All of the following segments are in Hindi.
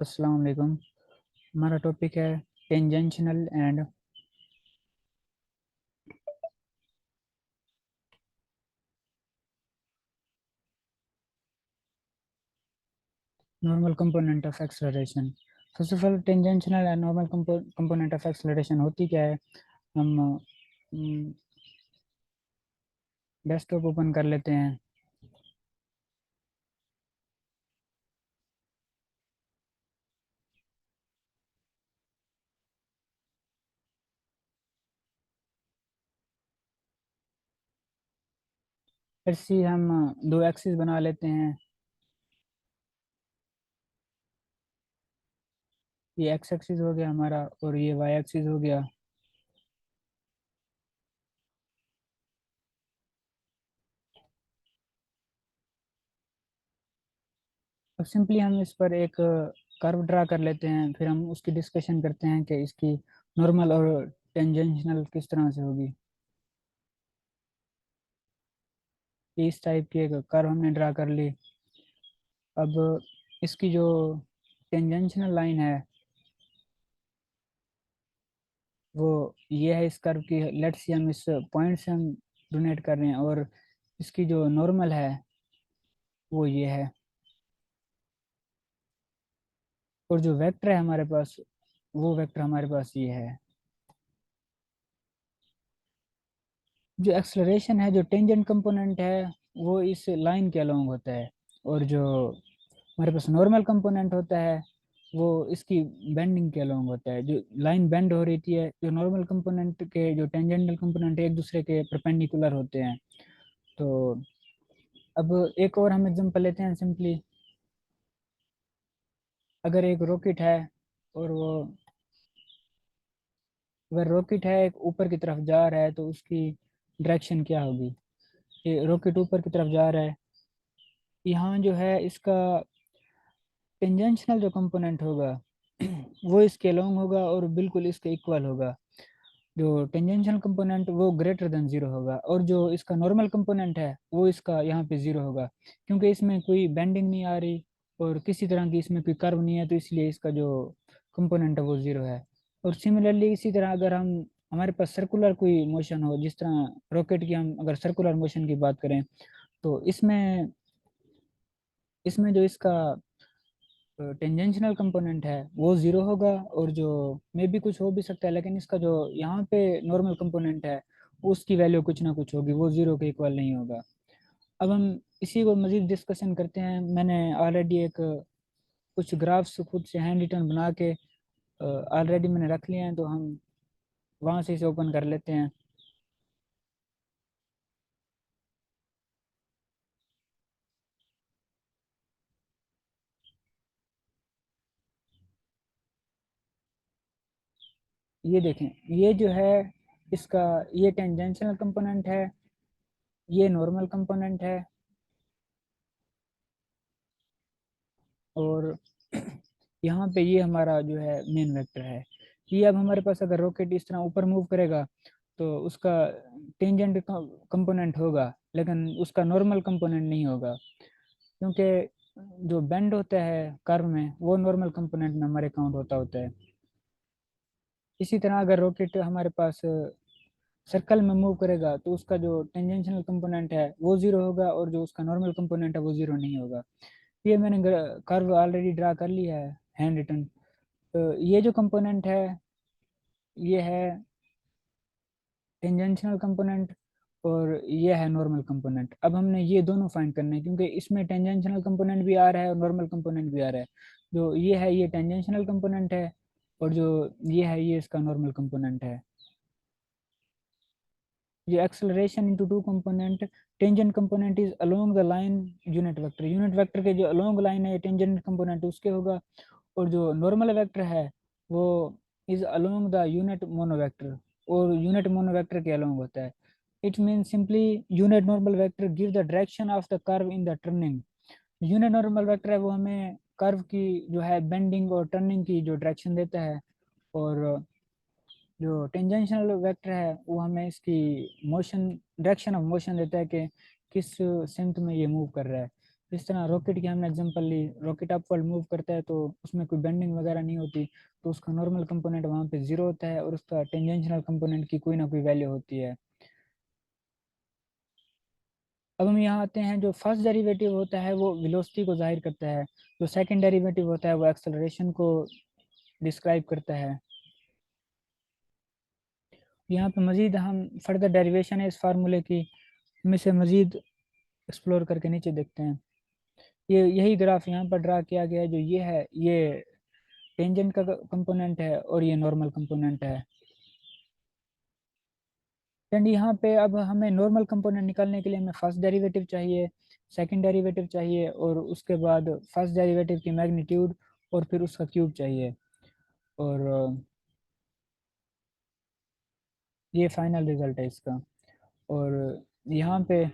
अस्सलाम वालेकुम। हमारा टॉपिक है tangential and normal component of acceleration. सबसे पहले tangential and normal component of acceleration होती क्या है। हम डेस्कटॉप ओपन कर लेते हैं। फिर से हम दो एक्सिस बना लेते हैं। ये एक्स एक्सिस हो गया हमारा और ये वाई एक्सिस हो गया। अब सिंपली हम इस पर एक कर्व ड्रा कर लेते हैं, फिर हम उसकी डिस्कशन करते हैं कि इसकी नॉर्मल और टेंजेंशनल किस तरह से होगी। इस टाइप की एक कर्व हमने ड्रा कर ली। अब इसकी जो टेंजेंशियल लाइन है वो ये है इस कर्व की। लेट्स सी हम इस पॉइंट से हम डोनेट कर रहे हैं और इसकी जो नॉर्मल है वो ये है, और जो वेक्टर है हमारे पास वो वेक्टर हमारे पास ये है। जो एक्सलरेशन है, जो टेंजेंट कंपोनेंट है वो इस लाइन के अलोंग होता है, और जो हमारे पास नॉर्मल कंपोनेंट होता है वो इसकी बेंडिंग के अलोंग होता है। जो लाइन बेंड हो रही थी है, जो नॉर्मल कंपोनेंट के जो टेंजेंटल कंपोनेंट एक दूसरे के परपेंडिकुलर होते हैं। तो अब एक और हम एग्जांपल लेते हैं सिंपली। अगर एक रॉकेट है और वो अगर रॉकेट है एक ऊपर की तरफ जा रहा है तो उसकी डायरेक्शन क्या होगी। ये रॉकेट ऊपर की तरफ जा रहा है, यहाँ जो है इसका टेंजेंशनल जो कंपोनेंट होगा वो इसके लॉन्ग होगा और बिल्कुल इसके इक्वल होगा। जो टेंजेंशियल कंपोनेंट वो ग्रेटर देन जीरो होगा, और जो इसका नॉर्मल कंपोनेंट है वो इसका यहाँ पे जीरो होगा, क्योंकि इसमें कोई बेंडिंग नहीं आ रही और किसी तरह की इसमें कोई कर्व नहीं है, तो इसलिए इसका जो कंपोनेंट है वो जीरो है। और सिमिलरली इसी तरह अगर हम हमारे पास सर्कुलर कोई मोशन हो, जिस तरह रॉकेट की हम अगर सर्कुलर मोशन की बात करें तो इसमें इसमें जो इसका टेंजेंशियल कंपोनेंट है वो जीरो होगा, और जो मे भी कुछ हो भी सकता है, लेकिन इसका जो यहाँ पे नॉर्मल कंपोनेंट है उसकी वैल्यू कुछ ना कुछ होगी, वो जीरो के इक्वल नहीं होगा। अब हम इसी को मजीद डिस्कशन करते हैं। मैंने ऑलरेडी एक कुछ ग्राफ्स खुद से हैंड रिटन बना के ऑलरेडी मैंने रख लिए हैं, तो हम वहाँ से इसे ओपन कर लेते हैं। ये देखें, ये जो है इसका ये टेंजेंशियल कंपोनेंट है, ये नॉर्मल कंपोनेंट है, और यहाँ पे ये हमारा जो है मेन वेक्टर है। ये अब हमारे पास अगर रॉकेट इस तरह ऊपर मूव करेगा तो उसका टेंजेंट कंपोनेंट होगा, लेकिन उसका नॉर्मल कंपोनेंट नहीं होगा, क्योंकि जो बेंड होता है कर्व में वो नॉर्मल कंपोनेंट में हमारे काउंट होता है। इसी तरह अगर रॉकेट हमारे पास सर्कल में मूव करेगा तो उसका जो टेंजेंशियल कंपोनेंट है वो जीरो होगा, और जो उसका नॉर्मल कंपोनेंट है वो जीरो नहीं होगा। ये मैंने कर्व ऑलरेडी ड्रा कर लिया है हैंड रिटन। तो ये जो कंपोनेंट है ये है टेंजेंशियल कंपोनेंट, और ये है नॉर्मल कंपोनेंट। अब हमने ये दोनों फाइंड करने हैं, क्योंकि इसमें टेंजेंशियल कंपोनेंट भी आ रहा है और नॉर्मल कंपोनेंट भी आ रहा है। जो ये है ये टेंजेंशियल कंपोनेंट है, और जो ये है ये इसका नॉर्मल कंपोनेंट है। ये acceleration into two component, tangent component is along the line unit vector के जो अलोंग लाइन है टेंजेंट कंपोनेंट उसके होगा, और जो नॉर्मल वेक्टर है वो इज अलोंग द यूनिट मोनोवेक्टर, और यूनिट मोनोवेक्टर के अलोंग होता है। It mean simply unit normal vector give the direction of the curve in the turning. Unit normal vector है वो हमें कर्व की जो है बेंडिंग और टर्निंग की जो डायरेक्शन देता है, और जो टेंजेंशियल वेक्टर है वो हमें इसकी मोशन डायरेक्शन ऑफ मोशन देता है कि किस सिमत में ये मूव कर रहा है। इस तरह रॉकेट की हमने एग्जांपल ली, रॉकेट अपवर्ड मूव करता है तो उसमें कोई बेंडिंग वगैरह नहीं होती, तो उसका नॉर्मल कंपोनेंट वहाँ पे जीरो होता है और उसका टेंजेंशियल कंपोनेंट की कोई ना कोई वैल्यू होती है। अब हम यहाँ आते हैं, जो फर्स्ट डेरिवेटिव होता है वो वेलोसिटी को जाहिर करता है, जो सेकंड डेरिवेटिव होता है वो एक्सेलरेशन को डिस्क्राइब करता है। यहाँ पे मज़ीद हम फर्दर डेरिवेशन है इस फार्मूले की, हम इसे मज़ीद एक्सप्लोर करके नीचे देखते हैं। ये यही ग्राफ यहाँ पर ड्रा किया गया है, जो ये है ये टेंजेंट का कंपोनेंट है और ये नॉर्मल कंपोनेंट है। एंड यहाँ पे अब हमें नॉर्मल कंपोनेंट निकालने के लिए हमें फर्स्ट डेरिवेटिव चाहिए, सेकंड डेरिवेटिव चाहिए और उसके बाद फर्स्ट डेरिवेटिव की मैग्नीट्यूड और फिर उसका क्यूब चाहिए, और ये फाइनल रिजल्ट है इसका। और यहाँ पे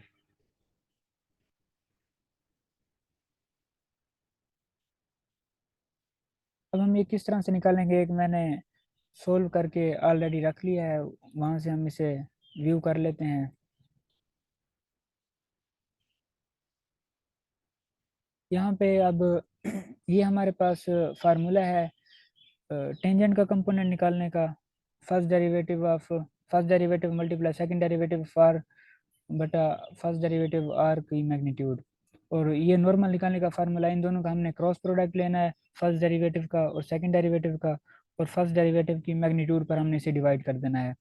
अब हम ये किस तरह से निकालेंगे, एक मैंने सोल्व करके ऑलरेडी रख लिया है, वहाँ से हम इसे व्यू कर लेते हैं। यहाँ पे अब ये हमारे पास फार्मूला है टेंजेंट का कंपोनेंट निकालने का, first derivative multiply second derivative for बटा फर्स्ट डेरिवेटिव आर की मैग्नीट्यूड, और ये नॉर्मल निकालने का फार्मूला, इन दोनों का हमने क्रॉस प्रोडक्ट लेना है, फर्स्ट डेरिवेटिव का और सेकंड डेरिवेटिव का, और फर्स्ट डेरिवेटिव की मैग्नीट्यूड पर हमने इसे डिवाइड कर देना है।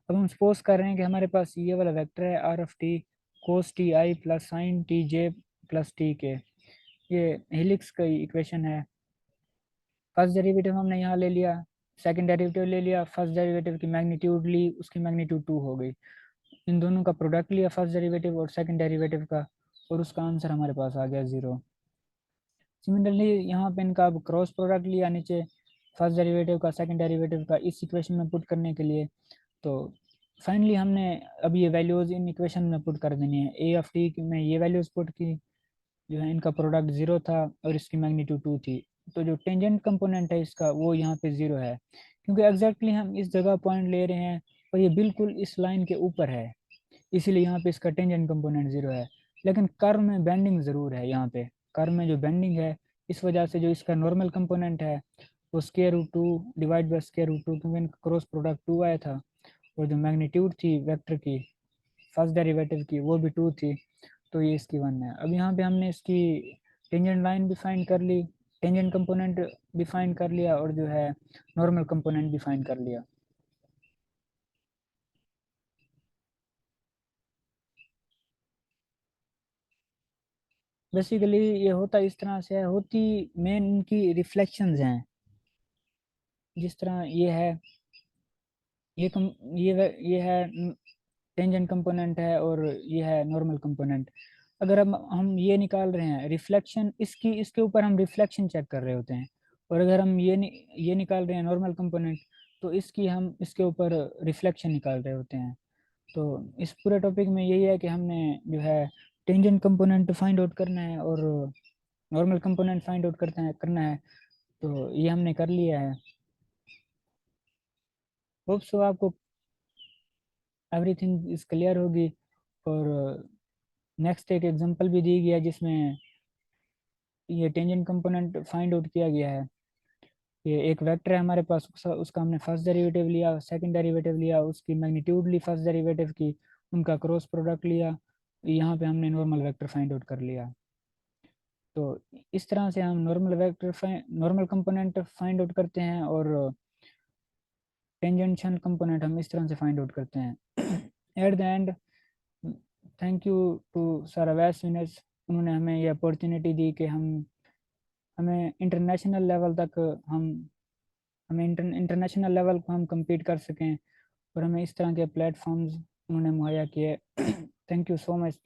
अब हम सपोज कर रहे हैं कि हमारे पास ये वाला वेक्टर है R of T cos T I plus sine T J plus T K, ये हेलिक्स का इक्वेशन है। फर्स्ट डेरिवेटिव हमने यहाँ ले लिया, सेकंड डेरिवेटिव ले लिया, फर्स्ट डेरिवेटिव की मैग्नीट्यूड ली, उसकी मैग्नीट्यूड 2 हो गई, इन दोनों का प्रोडक्ट लिया फर्स्ट डेरिवेटिव और सेकंड डेरिवेटिव का, और उसका आंसर हमारे पास आ गया 0। सिमिलरली यहाँ पे इनका अब क्रॉस प्रोडक्ट लिया नीचे, फर्स्ट डेरिवेटिव का सेकंड डेरिवेटिव का, इस इक्वेशन में पुट करने के लिए, तो फाइनली हमने अब ये वैल्यूज इन इक्वेशन में पुट कर देनी है। ए ऑफ टी में ये वैल्यूज पुट की, जो है इनका प्रोडक्ट 0 था और इसकी मैग्नीट्यूड 2 थी, तो जो टेंजेंट कंपोनेंट है इसका वो यहाँ पे 0 है, क्योंकि एग्जैक्टली हम इस जगह पॉइंट ले रहे हैं और ये बिल्कुल इस लाइन के ऊपर है, इसीलिए यहाँ पे इसका टेंजेंट कंपोनेंट 0 है। लेकिन कर्व में बेंडिंग ज़रूर है, यहाँ पे कर्व में जो बेंडिंग है, इस वजह से जो इसका नॉर्मल कंपोनेंट है वो square root 2 divide by square root 2, क्योंकि इनका क्रॉस प्रोडक्ट 2 आया था, और जो मैग्नीट्यूड थी वेक्टर की फर्स्ट डेरिवेटिव की वो भी 2 थी, तो ये इसकी 1 है। अब यहाँ पे हमने इसकी टेंजेंट लाइन भी फाइंड कर ली, टेंजेंट कंपोनेंट भी फाइंड कर लिया, और जो है नॉर्मल कंपोनेंट भी फाइंड कर लिया। बेसिकली ये होता इस तरह से है, होती मेन इनकी रिफ्लेक्शंस हैं, जिस तरह ये है, ये कम ये है टेंजेंट कंपोनेंट है और ये है नॉर्मल कंपोनेंट। अगर हम ये निकाल रहे हैं रिफ्लेक्शन, इसकी इसके ऊपर हम रिफ्लेक्शन चेक कर रहे होते हैं, और अगर हम ये निकाल रहे हैं नॉर्मल कंपोनेंट, तो इसकी हम इसके ऊपर रिफ्लेक्शन निकाल रहे होते हैं। तो इस पूरे टॉपिक में यही है कि हमने जो है टेंजेंट कंपोनेंट फाइंड आउट करना है और नॉर्मल कंपोनेंट फाइंड आउट करना है, तो ये हमने कर लिया है। होप सो आपको एवरीथिंग इज क्लियर होगी। और नेक्स्ट एक एग्जांपल भी दी गया है जिसमें ये टेंजेंट कंपोनेंट फाइंड आउट किया गया है। ये एक वेक्टर है हमारे पास, उसका हमने फर्स्ट डेरिवेटिव लिया, सेकंड डेरिवेटिव लिया, उसकी मैग्नीट्यूड ली फर्स्ट डेरिवेटिव की, उनका क्रॉस प्रोडक्ट लिया, यहाँ पे हमने नॉर्मल वेक्टर फाइंड आउट कर लिया। तो इस तरह से हम नॉर्मल कंपोनेंट फाइंड आउट करते हैं, और टेंजेंशियल कंपोनेंट हम इस तरह से फाइंड आउट करते हैं। At the end, thank you to sir Awais Younis, उन्होंने हमें ये अपॉर्चुनिटी दी कि हमें इंटरनेशनल लेवल तक हम हमें इंटरनेशनल लेवल को हम compete कर सकें, और हमें इस तरह के प्लेटफॉर्म्स उन्होंने मुहैया किए। Thank you so much.